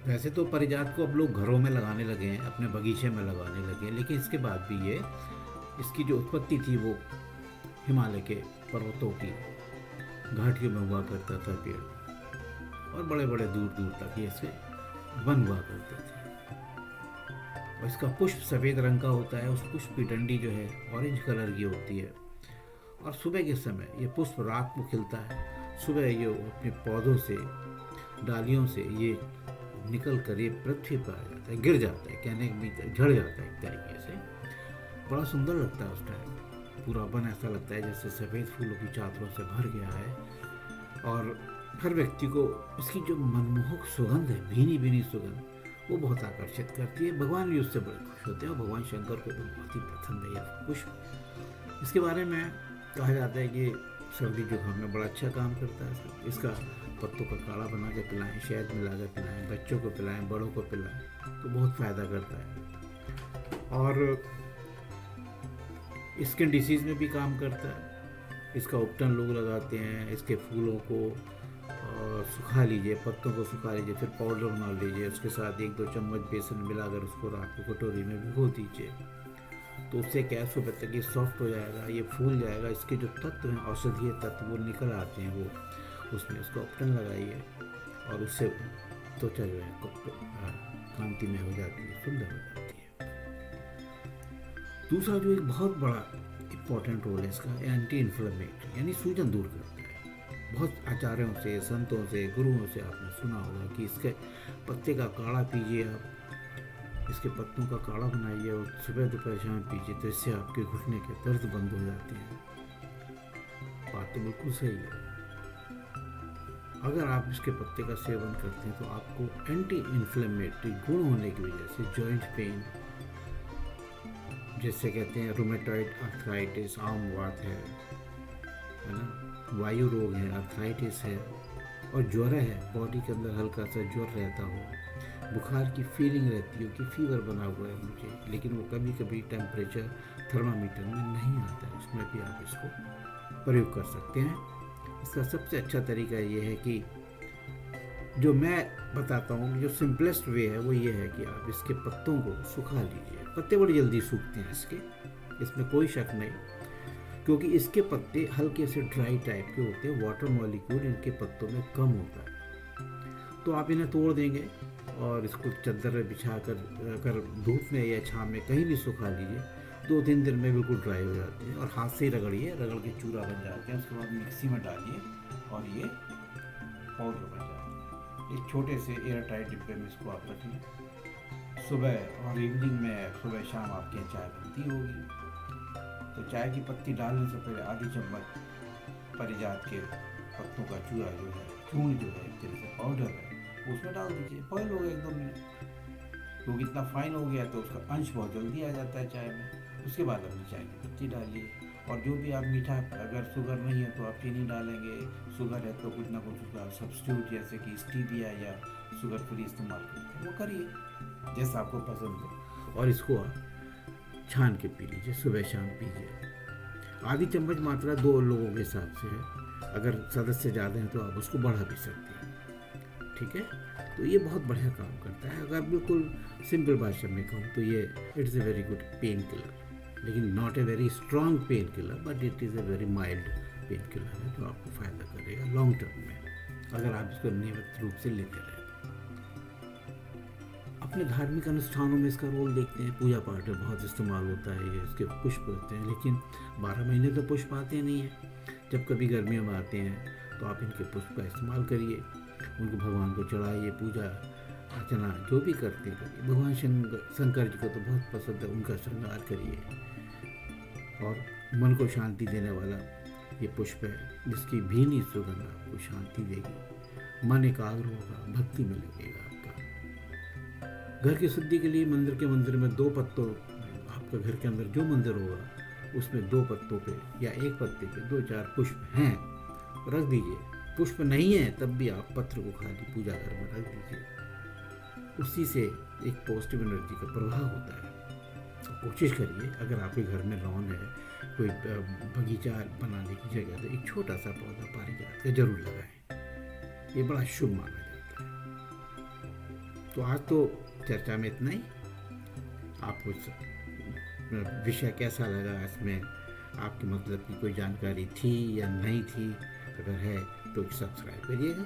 वैसे तो पारिजात को अब लोग घरों में लगाने लगे हैं, अपने बगीचे में लगाने लगे हैं, लेकिन इसके बाद भी ये इसकी जो उत्पत्ति थी वो हिमालय के पर्वतों की घाटियों में हुआ करता था पेड़, और बड़े बड़े दूर दूर तक ये इसके वन हुआ करते थे। और इसका पुष्प सफ़ेद रंग का होता है, उस पुष्प की डंडी जो है ऑरेंज कलर की होती है। और सुबह के समय ये पुष्प रात को खिलता है, सुबह ये अपने पौधों से, डालियों से ये निकल कर ये पृथ्वी पर आ जाता है, गिर जाता है, कहने भी झड़ जाता है एक तरीके से। बड़ा सुंदर लगता है उस टाइम। पूरा वन ऐसा लगता है जैसे सफ़ेद फूलों की चादरों से भर गया है। और हर व्यक्ति को इसकी जो मनमोहक सुगंध है, भीनी भीनी सुगंध, वो बहुत आकर्षित करती है। भगवान भी उससे बड़े खुश होते हैं, और भगवान शंकर को तो बहुत ही पसंद है यह पुष्प। इसके बारे में कहा जाता है कि सर्दी जुकाम में बड़ा अच्छा काम करता है। इसका पत्तों का काढ़ा बना के पिलाएं, शहद मिला कर पिलाएं, बच्चों को पिलाएं, बड़ों को पिलाएं, तो बहुत फ़ायदा करता है। और स्किन डिसीज़ में भी काम करता है। इसका उपटन लोग लगाते हैं। इसके फूलों को सुखा लीजिए, पत्तों को सुखा लीजिए, फिर पाउडर बना लीजिए, उसके साथ 1-2 चम्मच बेसन मिलाकर उसको रात को कटोरी में भिगो दीजिए, तो उससे क्या है, सुबह तक ये सॉफ्ट हो जाएगा, ये फूल जाएगा। इसके जो तत्व हैं, औषधीय तत्व, वो निकल आते हैं, वो उसमें उसका उपटन लगाइए, और उससे त्वचा जो है कांतिमय हो जाती है, सुंदर हो जाती है। दूसरा जो एक बहुत बड़ा इम्पोर्टेंट रोल है इसका, एंटी इन्फ्लेमेटरी, यानी सूजन दूर करता है। बहुत आचार्यों से, संतों से, गुरुओं से आपने सुना होगा कि इसके पत्ते का काढ़ा पीजिए आप, इसके पत्तों का काढ़ा बनाइए और सुबह दोपहर शाम पीजिए, तो इससे आपके घुटने के दर्द बंद हो जाते हैं। बात तो बिल्कुल सही है। अगर आप इसके पत्ते का सेवन करते हैं तो आपको एंटी इन्फ्लेमेटरी गुण होने की वजह से जॉइंट पेन, जैसे कहते हैं रूमेटॉइड आर्थराइटिस, आम वात है ना, वायु रोग है, आर्थराइटिस है, और ज्वर है, बॉडी के अंदर हल्का सा ज्वर रहता हो, बुखार की फीलिंग रहती हो कि फीवर बना हुआ है मुझे, लेकिन वो कभी कभी टेम्परेचर थर्मामीटर में नहीं आता है, उसमें भी आप इसको प्रयोग कर सकते हैं। इसका सबसे अच्छा तरीका ये है कि जो मैं बताता हूँ, जो सिंपलेस्ट वे है वो ये है कि आप इसके पत्तों को सुखा लीजिए। पत्ते बड़ी जल्दी सूखते हैं इसके, इसमें कोई शक नहीं, क्योंकि इसके पत्ते हल्के से ड्राई टाइप के होते हैं, वाटर मॉलिक्यूल इनके पत्तों में कम होता है। तो आप इन्हें तोड़ देंगे और इसको चद्दर में बिछा कर अगर धूप में या छाँव में कहीं भी सुखा लीजिए, 2-3 दिन में बिल्कुल ड्राई हो जाते हैं, और हाथ से ही रगड़िए, रगड़ के चूरा बन जाते हैं। उसके बाद मिक्सी में डालिए और ये पाउडर बन जाता है। एक छोटे से एयर टाइट डिब्बे में इसको आप रख लें। सुबह और इवनिंग में, सुबह शाम आपके यहाँ चाय बनती होगी, तो चाय की पत्ती डालने से पहले आधी चम्मच पारिजात के पत्तों का चूरा जो है, चूर्ण जो है, एक तरह से पाउडर है, उसमें डाल दीजिए। बॉयल हो गया 1-2 मिनट, क्योंकि इतना फाइन हो गया तो उसका अंश बहुत जल्दी आ जाता है चाय में। उसके बाद अपनी चाय की पत्ती डालिए, और जो भी आप मीठा, अगर शुगर नहीं है तो आप चीनी डालेंगे, शुगर है तो कुछ ना कुछ उसका सब्स्टिट्यूट, जैसे कि स्टीविया या शुगर फ्री इस्तेमाल करते हैं, वो करिए जैसा आपको पसंद हो। और इसको आप छान के पी लीजिए, सुबह शाम पीजिए। आधी चम्मच मात्रा 2 लोगों के हिसाब से है, अगर सदस्य ज़्यादा हैं तो आप उसको बढ़ा भी सकते हैं, ठीक है। तो ये बहुत बढ़िया काम करता है। अगर बिल्कुल सिंपल भाषा में कहूँ तो ये it's a very good pain killer, लेकिन not a very strong pain killer, but it is a very mild pain killer है, जो आपको फ़ायदा करेगा लॉन्ग टर्म में, अगर आप इसको नियमित रूप से लेते रहें। अपने धार्मिक अनुष्ठानों में इसका रोल देखते हैं, पूजा पाठ में बहुत इस्तेमाल होता है ये, इसके पुष्प होते हैं, लेकिन 12 महीने तो पुष्प आते नहीं हैं। जब कभी गर्मियों में आते हैं तो आप इनके पुष्प का इस्तेमाल करिए, उनको भगवान को चढ़ाइए, पूजा अर्चना जो भी करते हैं करिए। भगवान शंकर जी को तो बहुत पसंद है, उनका श्रृंगार करिए। और मन को शांति देने वाला ये पुष्प है, जिसकी भीनी सुगंध आपको शांति देगी, मन एकाग्र होगा, भक्ति में लगेगा आपका। घर की शुद्धि के लिए मंदिर में 2 पत्तों, आपका घर के अंदर जो मंदिर होगा उसमें 2 पत्तों पे या 1 पत्ते पे 2-4 पुष्प हैं, रख दीजिए। पुष्प नहीं है तब भी आप पत्र को खाली पूजा घर में रख दीजिए, उसी से एक पॉजिटिव एनर्जी का प्रवाह होता है। तो कोशिश करिए, अगर आपके घर में लॉन है, कोई बगीचा बनाने की जगह, तो एक छोटा सा पौधा पारिजात का जरूर लगाएं, ये बड़ा शुभ माना जाता है। तो आज तो चर्चा में इतना ही। आपको विषय कैसा लगा, इसमें आपके मतलब की कोई जानकारी थी या नहीं थी? अगर है तो सब्सक्राइब करिएगा,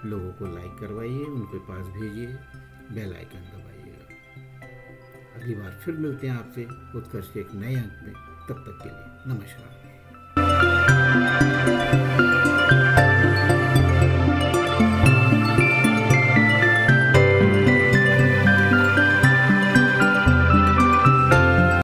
लोगों को लाइक करवाइए, उनके पास भेजिए, बेल आइकन दबाइएगा। अगली बार फिर मिलते हैं आपसे उत्कर्ष के एक नए अंक में। तब तक के लिए नमस्कार।